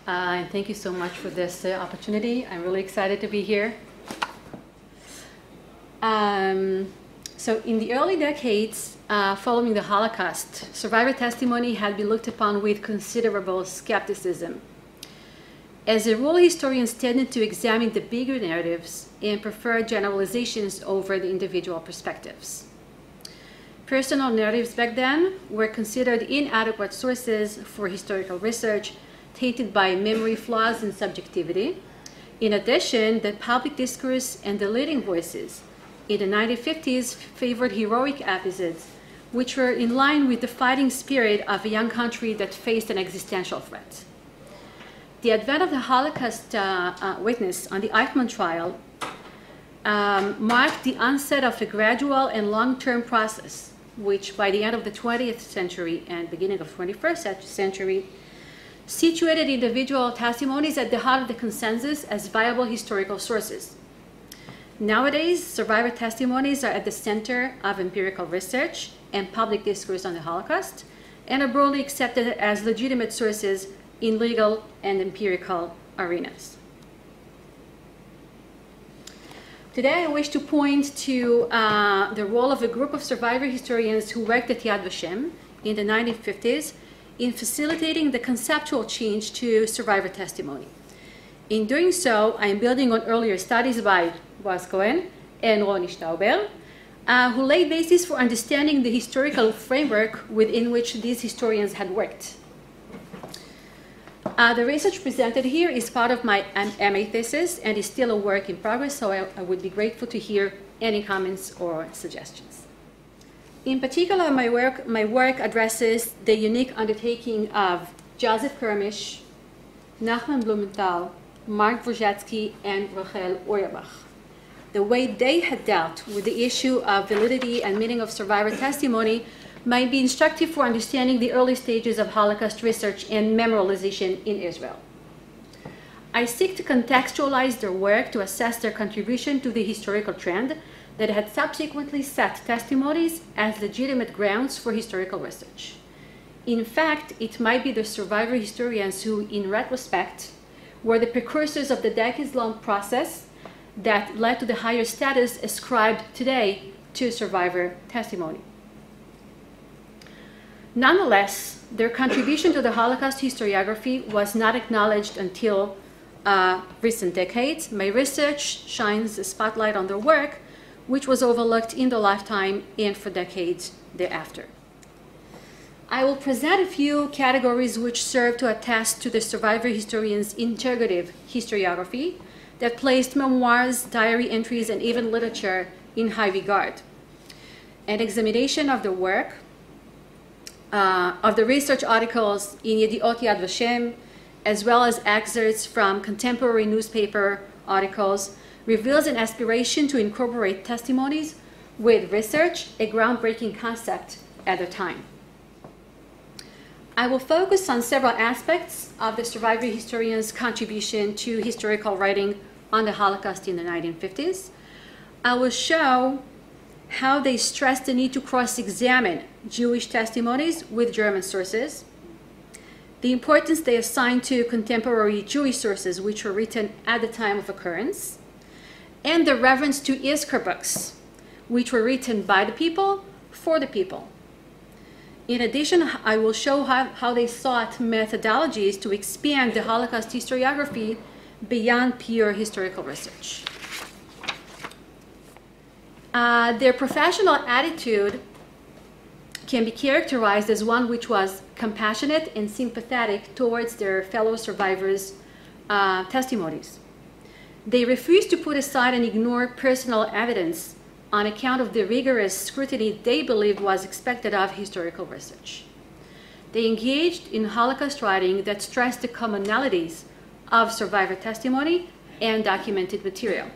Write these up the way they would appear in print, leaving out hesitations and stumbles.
And thank you so much for this opportunity. I'm really excited to be here. So in the early decades following the Holocaust, survivor testimony had been looked upon with considerable skepticism. As a rule, historians tended to examine the bigger narratives and prefer generalizations over the individual perspectives. Personal narratives back then were considered inadequate sources for historical research, tainted by memory flaws and subjectivity. In addition, the public discourse and the leading voices in the 1950s favored heroic episodes, which were in line with the fighting spirit of a young country that faced an existential threat. The advent of the Holocaust witness on the Eichmann trial marked the onset of a gradual and long-term process, which by the end of the 20th century and beginning of the 21st century situated individual testimonies at the heart of the consensus as viable historical sources. Nowadays, survivor testimonies are at the center of empirical research and public discourse on the Holocaust and are broadly accepted as legitimate sources in legal and empirical arenas. Today, I wish to point to the role of a group of survivor historians who worked at Yad-Vashem in the 1950s in facilitating the conceptual change to survivor testimony. In doing so, I am building on earlier studies by Boaz Cohen and Ronnie Stauber, who laid basis for understanding the historical framework within which these historians had worked. The research presented here is part of my MA thesis and is still a work in progress, so I would be grateful to hear any comments or suggestions. In particular, my work addresses the unique undertaking of Joseph Kermish, Nachman Blumenthal, Mark Wojcicki, and Rachel Auerbach. The way they had dealt with the issue of validity and meaning of survivor testimony might be instructive for understanding the early stages of Holocaust research and memorialization in Israel. I seek to contextualize their work to assess their contribution to the historical trend that had subsequently set testimonies as legitimate grounds for historical research. In fact, it might be the survivor historians who, in retrospect, were the precursors of the decades-long process that led to the higher status ascribed today to survivor testimony. Nonetheless, their contribution to the Holocaust historiography was not acknowledged until recent decades. My research shines a spotlight on their work, which was overlooked in their lifetime and for decades thereafter. I will present a few categories which serve to attest to the survivor historians' integrative historiography that placed memoirs, diary entries, and even literature in high regard. An examination of the work, of the research articles in Yediot Yad-Vashem, as well as excerpts from contemporary newspaper articles, reveals an aspiration to incorporate testimonies with research, a groundbreaking concept at the time. I will focus on several aspects of the survivor historians' contribution to historical writing on the Holocaust in the 1950s. I will show how they stressed the need to cross-examine Jewish testimonies with German sources, the importance they assigned to contemporary Jewish sources which were written at the time of occurrence, and the reference to Yizkor books, which were written by the people for the people. In addition, I will show how they sought methodologies to expand the Holocaust historiography beyond pure historical research. Their professional attitude can be characterized as one which was compassionate and sympathetic towards their fellow survivors' testimonies. They refused to put aside and ignore personal evidence on account of the rigorous scrutiny they believed was expected of historical research. They engaged in Holocaust writing that stressed the commonalities of survivor testimony and documented material.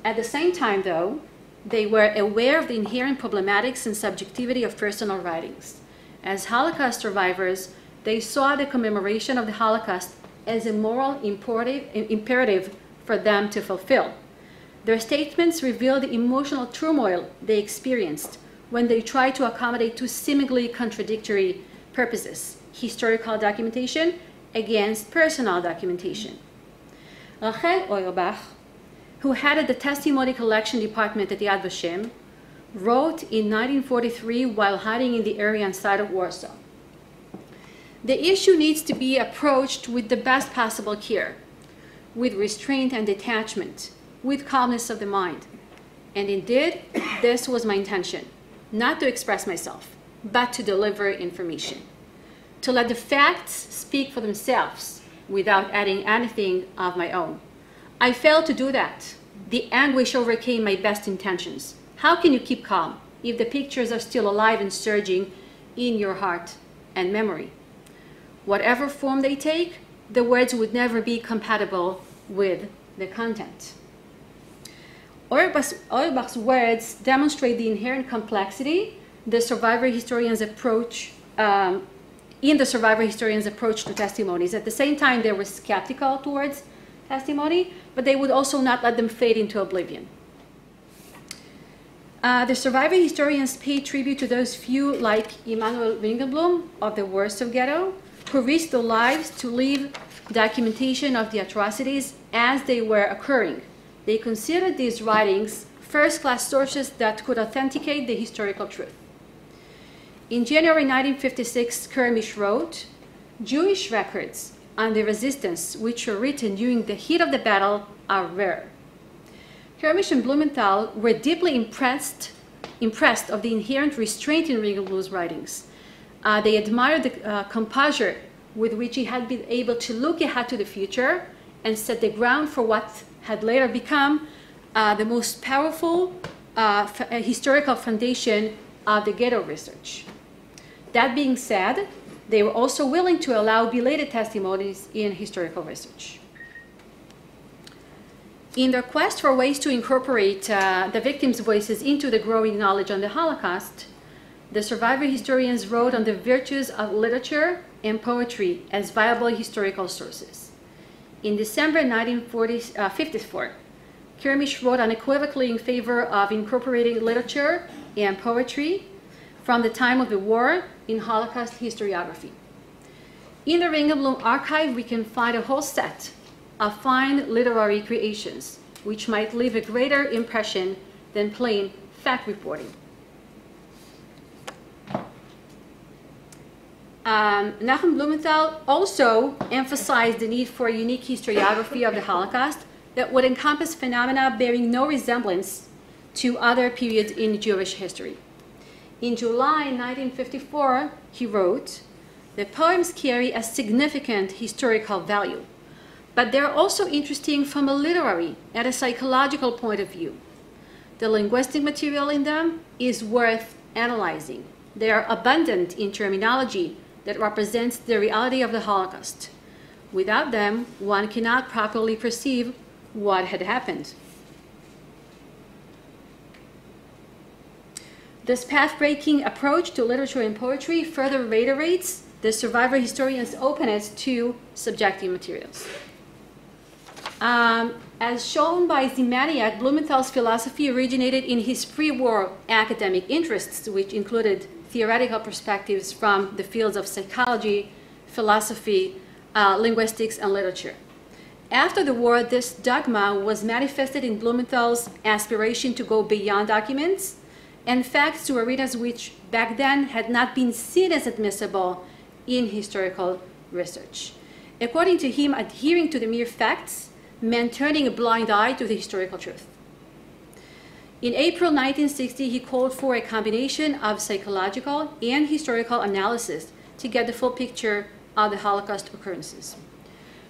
At the same time, though, they were aware of the inherent problematics and subjectivity of personal writings. As Holocaust survivors, they saw the commemoration of the Holocaust as a moral imperative for them to fulfill. Their statements reveal the emotional turmoil they experienced when they tried to accommodate two seemingly contradictory purposes: historical documentation against personal documentation. Rachel Auerbach, who headed the testimony collection department at Yad-Vashem, wrote in 1943 while hiding in the Aryan side of Warsaw, "The issue needs to be approached with the best possible care, with restraint and detachment, with calmness of the mind. And indeed, this was my intention, not to express myself, but to deliver information, to let the facts speak for themselves without adding anything of my own. I failed to do that. The anguish overcame my best intentions. How can you keep calm if the pictures are still alive and surging in your heart and memory? Whatever form they take, the words would never be compatible with the content." Auerbach's words demonstrate the inherent complexity the survivor historians approach in the survivor historians' approach to testimonies. At the same time, they were skeptical towards testimony, but they would also not let them fade into oblivion. The survivor historians pay tribute to those few, like Emanuel Ringelblum of the Warsaw Ghetto, who risked their lives to leave documentation of the atrocities as they were occurring. They considered these writings first-class sources that could authenticate the historical truth. In January 1956, Kermish wrote, "Jewish records on the resistance which were written during the heat of the battle are rare." Kermish and Blumenthal were deeply impressed of the inherent restraint in Ringelblum's writings. They admired the composure with which he had been able to look ahead to the future and set the ground for what had later become the most powerful historical foundation of the ghetto research. That being said, they were also willing to allow belated testimonies in historical research. In their quest for ways to incorporate the victims' voices into the growing knowledge on the Holocaust, the survivor historians wrote on the virtues of literature and poetry as viable historical sources. In December 1954, Kermish wrote unequivocally in favor of incorporating literature and poetry from the time of the war in Holocaust historiography. In the Ringelblum archive, we can find a whole set of fine literary creations, which might leave a greater impression than plain fact reporting. Nachum Blumenthal also emphasized the need for a unique historiography of the Holocaust that would encompass phenomena bearing no resemblance to other periods in Jewish history. In July 1954, he wrote, "The poems carry a significant historical value, but they're also interesting from a literary and a psychological point of view. The linguistic material in them is worth analyzing. They are abundant in terminology that represents the reality of the Holocaust. Without them, one cannot properly perceive what had happened." This path-breaking approach to literature and poetry further reiterates the survivor historian's openness to subjective materials. As shown by Zimaniak, Blumenthal's philosophy originated in his pre-war academic interests, which included theoretical perspectives from the fields of psychology, philosophy, linguistics, and literature. After the war, this dogma was manifested in Blumenthal's aspiration to go beyond documents and facts to arenas which back then had not been seen as admissible in historical research. According to him, adhering to the mere facts meant turning a blind eye to the historical truth. In April 1960, he called for a combination of psychological and historical analysis to get the full picture of the Holocaust occurrences.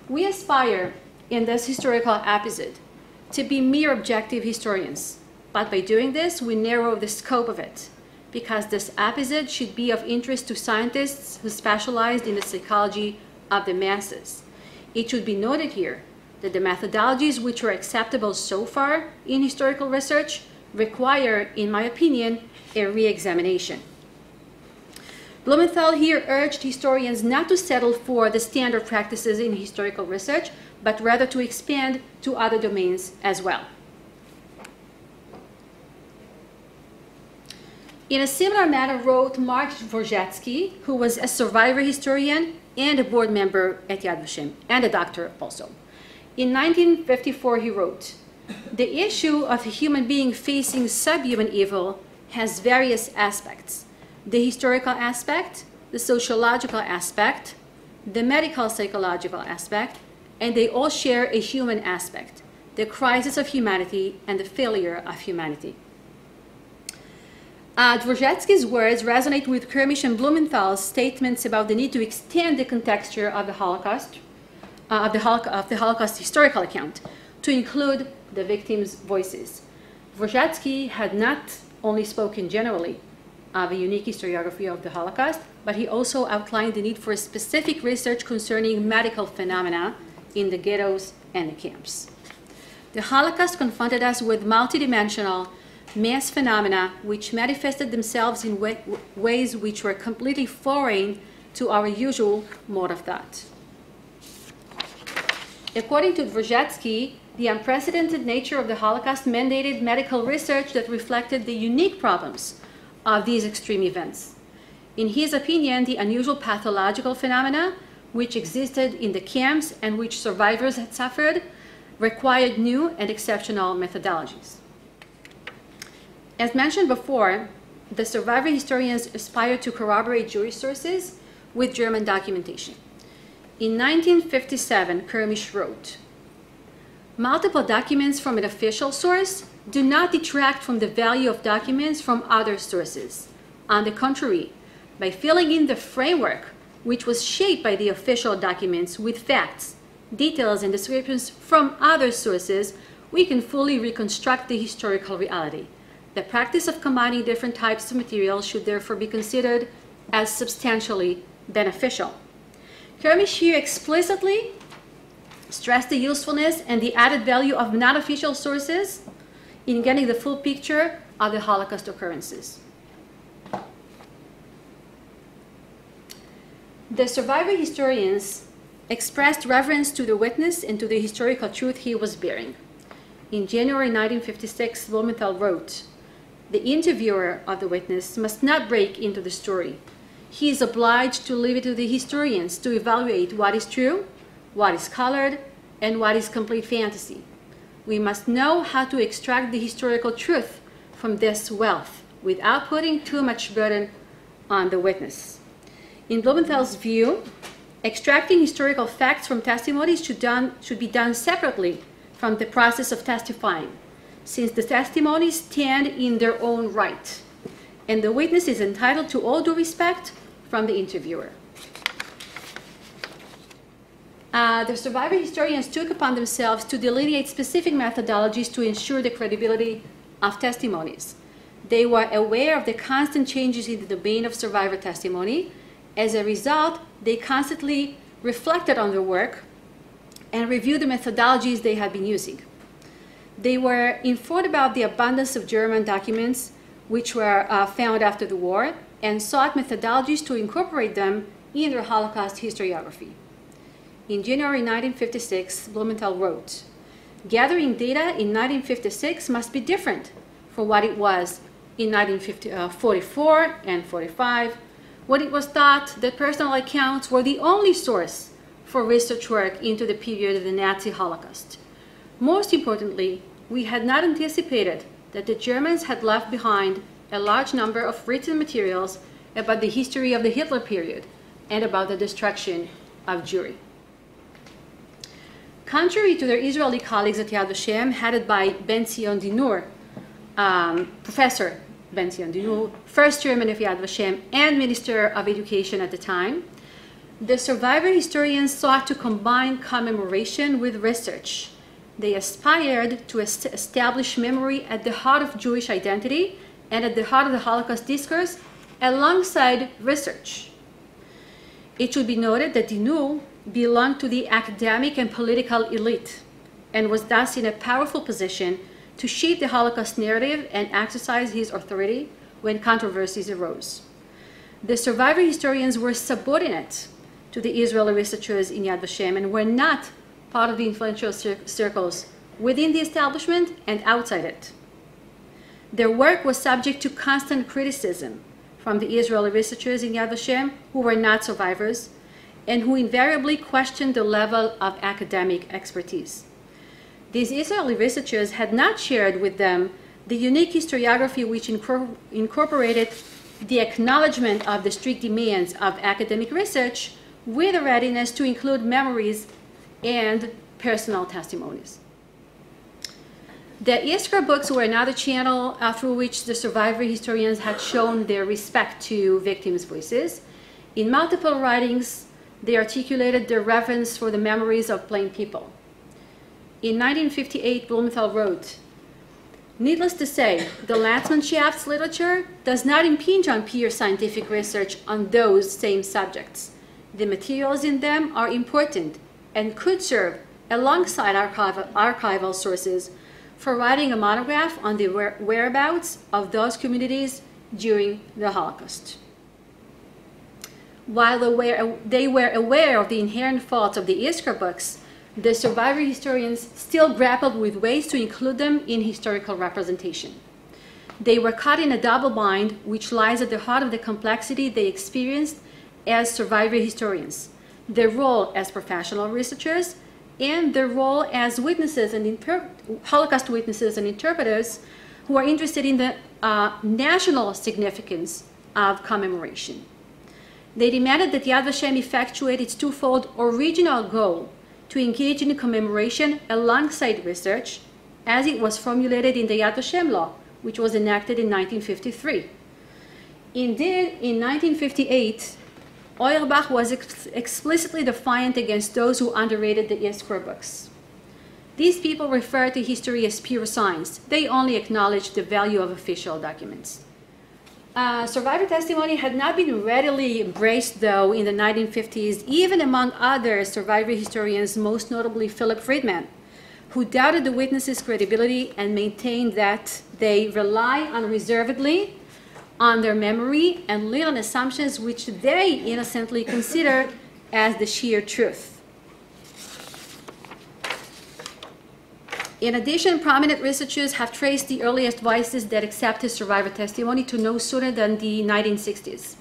We aspire in this historical episode to be mere objective historians, but by doing this, we narrow the scope of it, because this episode should be of interest to scientists who specialize in the psychology of the masses. It should be noted here that the methodologies which were acceptable so far in historical research require, in my opinion, a re-examination. Blumenthal here urged historians not to settle for the standard practices in historical research, but rather to expand to other domains as well. In a similar manner wrote Mark Dvorzhatsky, who was a survivor historian and a board member at Yad-Vashem, and a doctor also. In 1954 he wrote, "The issue of a human being facing subhuman evil has various aspects: the historical aspect, the sociological aspect, the medical psychological aspect, and they all share a human aspect, the crisis of humanity and the failure of humanity." Dvorzhatsky's words resonate with Kermish and Blumenthal's statements about the need to extend the contexture of the Holocaust, of the Holocaust historical account, to include the victims' voices. Dvorzhatsky had not only spoken generally of a unique historiography of the Holocaust, but he also outlined the need for specific research concerning medical phenomena in the ghettos and the camps. The Holocaust confronted us with multidimensional mass phenomena which manifested themselves in ways which were completely foreign to our usual mode of thought. According to Dvorzhatsky, the unprecedented nature of the Holocaust mandated medical research that reflected the unique problems of these extreme events. In his opinion, the unusual pathological phenomena which existed in the camps and which survivors had suffered required new and exceptional methodologies. As mentioned before, the survivor historians aspired to corroborate Jewish sources with German documentation. In 1957, Kermish wrote, "Multiple documents from an official source do not detract from the value of documents from other sources. On the contrary, by filling in the framework which was shaped by the official documents with facts, details, and descriptions from other sources, we can fully reconstruct the historical reality. The practice of combining different types of material should therefore be considered as substantially beneficial." Kermish here explicitly stressed the usefulness and the added value of non-official sources in getting the full picture of the Holocaust occurrences. The survivor historians expressed reverence to the witness and to the historical truth he was bearing. In January 1956, Blumenthal wrote, "The interviewer of the witness must not break into the story. He is obliged to leave it to the historians to evaluate what is true, what is colored, and what is complete fantasy. We must know how to extract the historical truth from this wealth without putting too much burden on the witness." In Blumenthal's view, extracting historical facts from testimonies should be done separately from the process of testifying, since the testimonies stand in their own right, and the witness is entitled to all due respect from the interviewer. The survivor historians took upon themselves to delineate specific methodologies to ensure the credibility of testimonies. They were aware of the constant changes in the domain of survivor testimony. As a result, they constantly reflected on their work and reviewed the methodologies they had been using. They were informed about the abundance of German documents which were found after the war and sought methodologies to incorporate them in their Holocaust historiography. In January 1956, Blumenthal wrote, "Gathering data in 1956 must be different from what it was in 1944 and 45, when it was thought that personal accounts were the only source for research work into the period of the Nazi Holocaust. Most importantly, we had not anticipated that the Germans had left behind a large number of written materials about the history of the Hitler period and about the destruction of Jewry." Contrary to their Israeli colleagues at Yad-Vashem, headed by Ben-Zion Dinur, Professor Ben-Zion Dinur, first chairman of Yad-Vashem and Minister of Education at the time, the survivor historians sought to combine commemoration with research. They aspired to establish memory at the heart of Jewish identity and at the heart of the Holocaust discourse alongside research. It should be noted that Dinur belonged to the academic and political elite and was thus in a powerful position to shape the Holocaust narrative and exercise his authority when controversies arose. The survivor historians were subordinate to the Israeli researchers in Yad-Vashem and were not part of the influential circles within the establishment and outside it. Their work was subject to constant criticism from the Israeli researchers in Yad-Vashem who were not survivors and who invariably questioned the level of academic expertise. These Israeli researchers had not shared with them the unique historiography which incorporated the acknowledgement of the strict demands of academic research with a readiness to include memories and personal testimonies. The Iskra books were another channel through which the survivor historians had shown their respect to victims' voices. In multiple writings, they articulated their reverence for the memories of plain people. In 1958, Blumenthal wrote, "Needless to say, the Landsmannschafts literature does not impinge on peer scientific research on those same subjects. The materials in them are important and could serve alongside archival sources for writing a monograph on the whereabouts of those communities during the Holocaust." While they were aware of the inherent faults of the Iskra books, the survivor historians still grappled with ways to include them in historical representation. They were caught in a double bind, which lies at the heart of the complexity they experienced as survivor historians, their role as professional researchers, and their role as witnesses and Holocaust witnesses and interpreters who are interested in the national significance of commemoration. They demanded that Yad-Vashem effectuate its twofold original goal to engage in commemoration alongside research, as it was formulated in the Yad-Vashem law, which was enacted in 1953. Indeed, in 1958, Auerbach was explicitly defiant against those who underrated the Iskra books. These people refer to history as pure science. They only acknowledge the value of official documents. Survivor testimony had not been readily embraced, though, in the 1950s, even among other survivor historians, most notably Philip Friedman, who doubted the witnesses' credibility and maintained that they rely unreservedly on their memory and lean on assumptions which they innocently consider as the sheer truth. In addition, prominent researchers have traced the earliest voices that accepted survivor testimony to no sooner than the 1960s,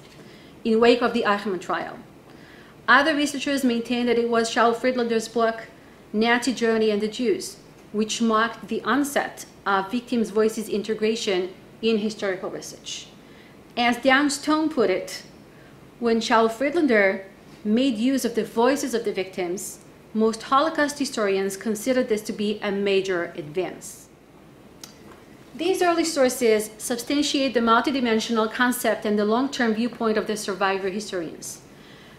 in wake of the Eichmann trial. Other researchers maintain that it was Shaul Friedlander's book, Nazi Germany and the Jews, which marked the onset of victims' voices integration in historical research. As Dan Stone put it, when Shaul Friedlander made use of the voices of the victims, most Holocaust historians considered this to be a major advance. These early sources substantiate the multidimensional concept and the long-term viewpoint of the survivor historians.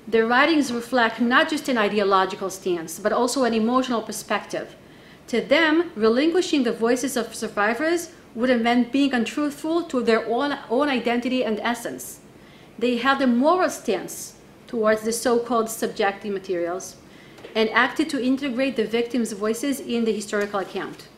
Their writings reflect not just an ideological stance, but also an emotional perspective. To them, relinquishing the voices of survivors would have meant being untruthful to their own identity and essence. They held a moral stance towards the so-called subjective materials and acted to integrate the victims' voices in the historical account.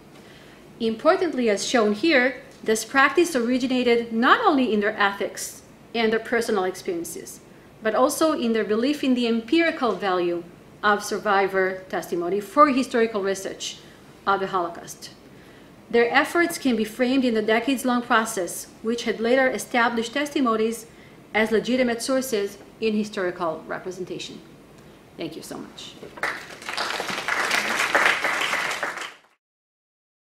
Importantly, as shown here, this practice originated not only in their ethics and their personal experiences, but also in their belief in the empirical value of survivor testimony for historical research of the Holocaust. Their efforts can be framed in the decades-long process, which had later established testimonies as legitimate sources in historical representation. Thank you so much.